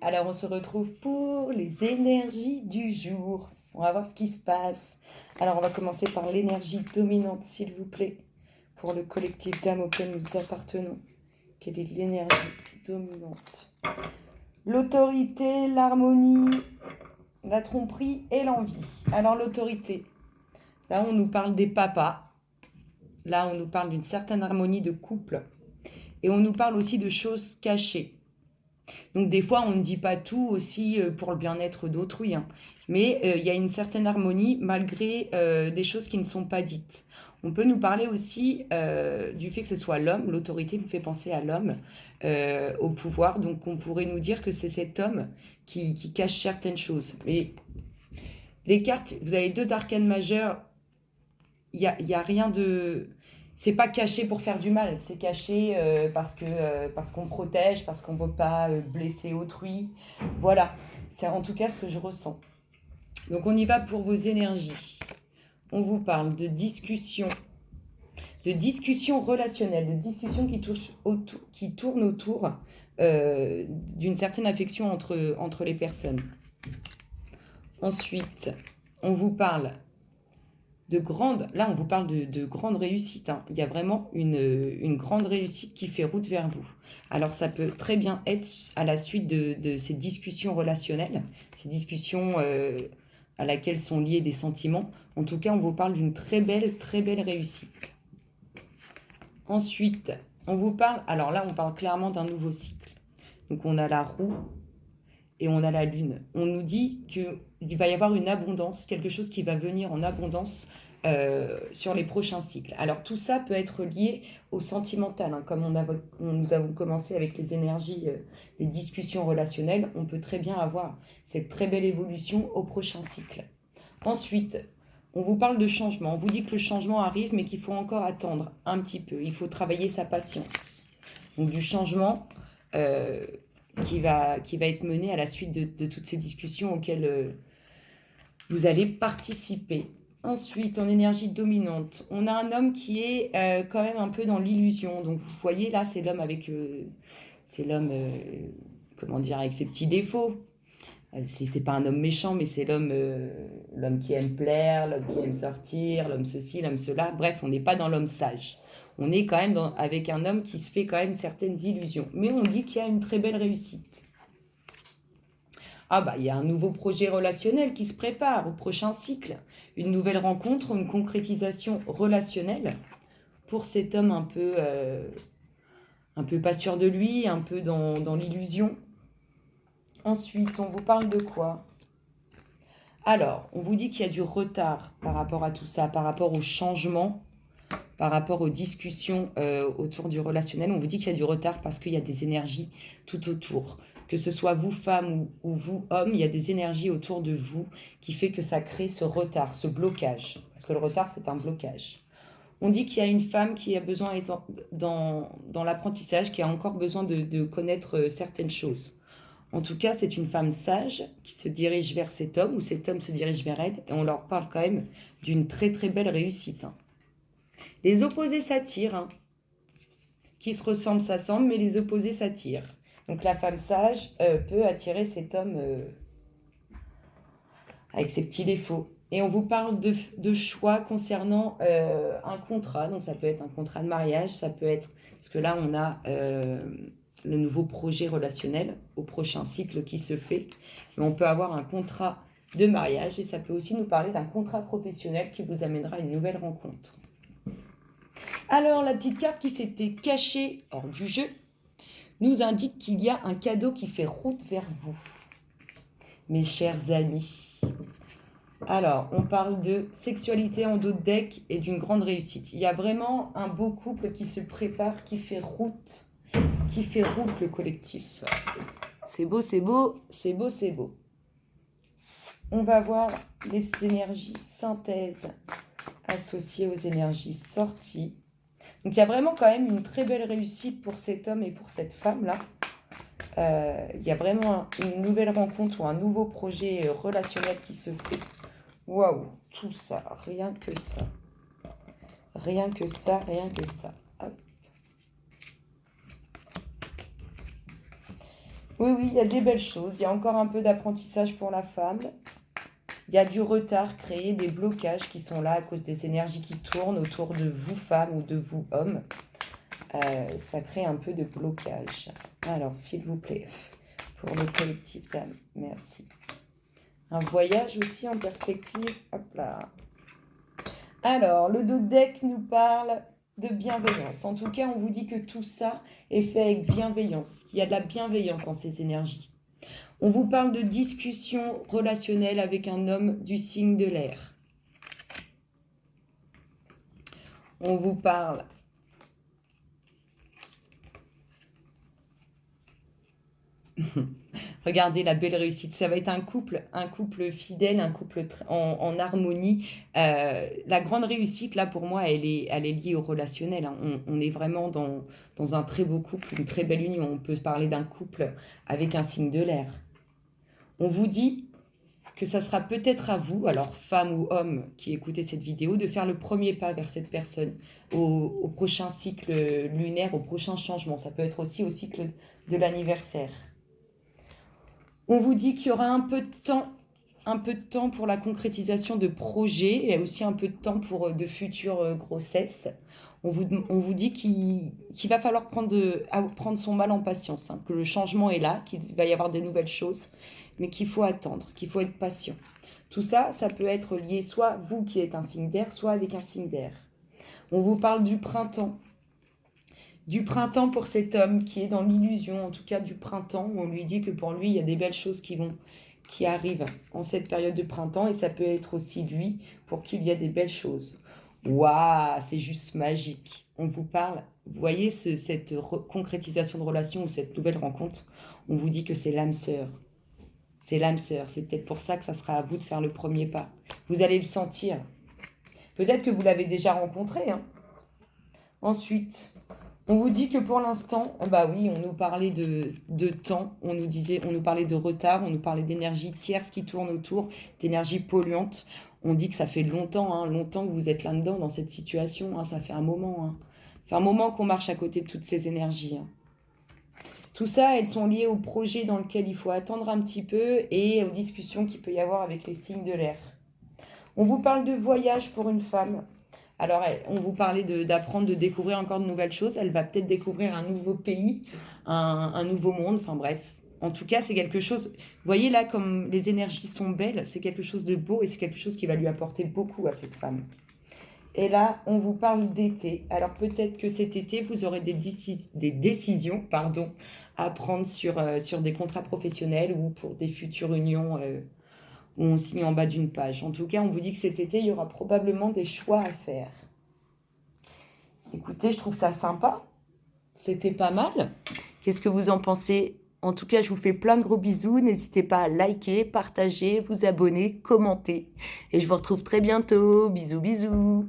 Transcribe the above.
Alors, on se retrouve pour les énergies du jour. On va voir ce qui se passe. Alors, on va commencer par l'énergie dominante, s'il vous plaît, pour le collectif d'âmes auquel nous appartenons. Quelle est l'énergie dominante? L'autorité, l'harmonie, la tromperie et l'envie. Alors, l'autorité. Là, on nous parle des papas. Là, on nous parle d'une certaine harmonie de couple. Et on nous parle aussi de choses cachées. Donc des fois, on ne dit pas tout aussi pour le bien-être d'autrui, hein. Mais il y a une certaine harmonie malgré des choses qui ne sont pas dites. On peut nous parler aussi du fait que ce soit l'homme, l'autorité me fait penser à l'homme, au pouvoir. Donc on pourrait nous dire que c'est cet homme qui cache certaines choses. Mais les cartes, vous avez 2 arcanes majeurs, il y a rien de... C'est pas caché pour faire du mal, c'est caché parce qu'on protège, parce qu'on ne veut pas blesser autrui. Voilà, c'est en tout cas ce que je ressens. Donc on y va pour vos énergies. On vous parle de discussion relationnelle, de discussion qui tourne autour d'une certaine affection entre les personnes. Ensuite, on vous parle là on vous parle de grande réussite, hein. Il y a vraiment une grande réussite qui fait route vers vous. Alors ça peut très bien être à la suite de ces discussions relationnelles, ces discussions à laquelle sont liés des sentiments. En tout cas, on vous parle d'une très belle réussite. Ensuite, on vous parle, alors là on parle clairement d'un nouveau cycle. Donc on a la roue et on a la lune. On nous dit qu'il va y avoir une abondance, quelque chose qui va venir en abondance sur les prochains cycles. Alors tout ça peut être lié au sentimental, hein. Comme nous avons commencé avec les énergies des discussions relationnelles, on peut très bien avoir cette très belle évolution au prochain cycle. Ensuite, on vous parle de changement. On vous dit que le changement arrive, mais qu'il faut encore attendre un petit peu. Il faut travailler sa patience. Donc du changement qui va être mené à la suite de toutes ces discussions auxquelles vous allez participer. Ensuite, en énergie dominante, on a un homme qui est quand même un peu dans l'illusion. Donc vous voyez là, c'est l'homme comment dire, avec ses petits défauts. C'est pas un homme méchant, mais c'est l'homme qui aime plaire, l'homme qui aime sortir, l'homme ceci, l'homme cela. Bref, on n'est pas dans l'homme sage. On est quand même avec un homme qui se fait quand même certaines illusions. Mais on dit qu'il y a une très belle réussite. Ah bah, il y a un nouveau projet relationnel qui se prépare au prochain cycle. Une nouvelle rencontre, une concrétisation relationnelle pour cet homme un peu pas sûr de lui, un peu dans l'illusion. Ensuite, on vous parle de quoi? Alors, on vous dit qu'il y a du retard par rapport à tout ça, par rapport au changement, par rapport aux discussions autour du relationnel. On vous dit qu'il y a du retard parce qu'il y a des énergies tout autour. Que ce soit vous, femme, ou vous, homme, il y a des énergies autour de vous qui fait que ça crée ce retard, ce blocage. Parce que le retard, c'est un blocage. On dit qu'il y a une femme qui a besoin d'être dans l'apprentissage, qui a encore besoin de connaître certaines choses. En tout cas, c'est une femme sage qui se dirige vers cet homme ou cet homme se dirige vers elle. Et on leur parle quand même d'une très belle réussite, hein. Les opposés s'attirent, hein. Qui se ressemblent s'assemblent, mais les opposés s'attirent. Donc la femme sage peut attirer cet homme avec ses petits défauts. Et on vous parle de choix concernant un contrat. Donc ça peut être un contrat de mariage, ça peut être... Parce que là, on a le nouveau projet relationnel au prochain cycle qui se fait. Mais on peut avoir un contrat de mariage et ça peut aussi nous parler d'un contrat professionnel qui vous amènera à une nouvelle rencontre. Alors, la petite carte qui s'était cachée hors du jeu nous indique qu'il y a un cadeau qui fait route vers vous, mes chers amis. Alors, on parle de sexualité en dos de deck et d'une grande réussite. Il y a vraiment un beau couple qui se prépare, qui fait route le collectif. C'est beau, c'est beau, c'est beau, c'est beau. On va voir les énergies synthèse associées aux énergies sorties. Donc il y a vraiment quand même une très belle réussite pour cet homme et pour cette femme-là. Il y a vraiment une nouvelle rencontre ou un nouveau projet relationnel qui se fait. Waouh, tout ça, rien que ça. Rien que ça, rien que ça. Hop. Oui, oui, il y a des belles choses. Il y a encore un peu d'apprentissage pour la femme. Il y a du retard créé, des blocages qui sont là à cause des énergies qui tournent autour de vous, femmes, ou de vous, hommes. Ça crée un peu de blocage. Alors, s'il vous plaît, pour le collectif d'âme, merci. Un voyage aussi en perspective. Hop là. Alors, le dos de deck nous parle de bienveillance. En tout cas, on vous dit que tout ça est fait avec bienveillance. Il y a de la bienveillance dans ces énergies. On vous parle de discussion relationnelle avec un homme du signe de l'air. On vous parle regardez la belle réussite. Ça va être un couple fidèle, un couple en harmonie. La grande réussite, là, pour moi, elle est liée au relationnel. Hein. On est vraiment dans un très beau couple, une très belle union. On peut parler d'un couple avec un signe de l'air. On vous dit que ça sera peut-être à vous, alors femme ou homme qui écoutez cette vidéo, de faire le premier pas vers cette personne au prochain cycle lunaire, au prochain changement. Ça peut être aussi au cycle de l'anniversaire. On vous dit qu'il y aura un peu de temps pour la concrétisation de projets et aussi un peu de temps pour de futures grossesses. On vous dit qu'il va falloir prendre son mal en patience, hein, que le changement est là, qu'il va y avoir des nouvelles choses, mais qu'il faut attendre, qu'il faut être patient. Tout ça, ça peut être lié soit vous qui êtes un signe d'air, soit avec un signe d'air. On vous parle du printemps. Du printemps pour cet homme qui est dans l'illusion, en tout cas du printemps, où on lui dit que pour lui, il y a des belles choses qui arrivent en cette période de printemps, et ça peut être aussi lui pour qu'il y ait des belles choses. Waouh, c'est juste magique. On vous parle, vous voyez cette concrétisation de relation ou cette nouvelle rencontre, on vous dit que c'est l'âme sœur. C'est l'âme sœur, c'est peut-être pour ça que ça sera à vous de faire le premier pas. Vous allez le sentir. Peut-être que vous l'avez déjà rencontré. Hein. Ensuite, on vous dit que pour l'instant, bah oui, on nous parlait de temps, on nous parlait de retard, on nous parlait d'énergie tierce qui tourne autour, d'énergie polluante. On dit que ça fait longtemps que vous êtes là-dedans, dans cette situation, hein, ça fait un moment. Hein. Ça fait un moment qu'on marche à côté de toutes ces énergies. Hein. Tout ça, elles sont liées au projet dans lequel il faut attendre un petit peu et aux discussions qu'il peut y avoir avec les signes de l'air. On vous parle de voyage pour une femme. Alors, on vous parlait d'apprendre, de découvrir encore de nouvelles choses. Elle va peut-être découvrir un nouveau pays, un nouveau monde, enfin bref. En tout cas, c'est quelque chose... Vous voyez là, comme les énergies sont belles, c'est quelque chose de beau et c'est quelque chose qui va lui apporter beaucoup à cette femme. Et là, on vous parle d'été. Alors, peut-être que cet été, vous aurez des décisions à prendre sur des contrats professionnels ou pour des futures unions où on signe en bas d'une page. En tout cas, on vous dit que cet été, il y aura probablement des choix à faire. Écoutez, je trouve ça sympa. C'était pas mal. Qu'est-ce que vous en pensez ? En tout cas, je vous fais plein de gros bisous. N'hésitez pas à liker, partager, vous abonner, commenter. Et je vous retrouve très bientôt. Bisous, bisous.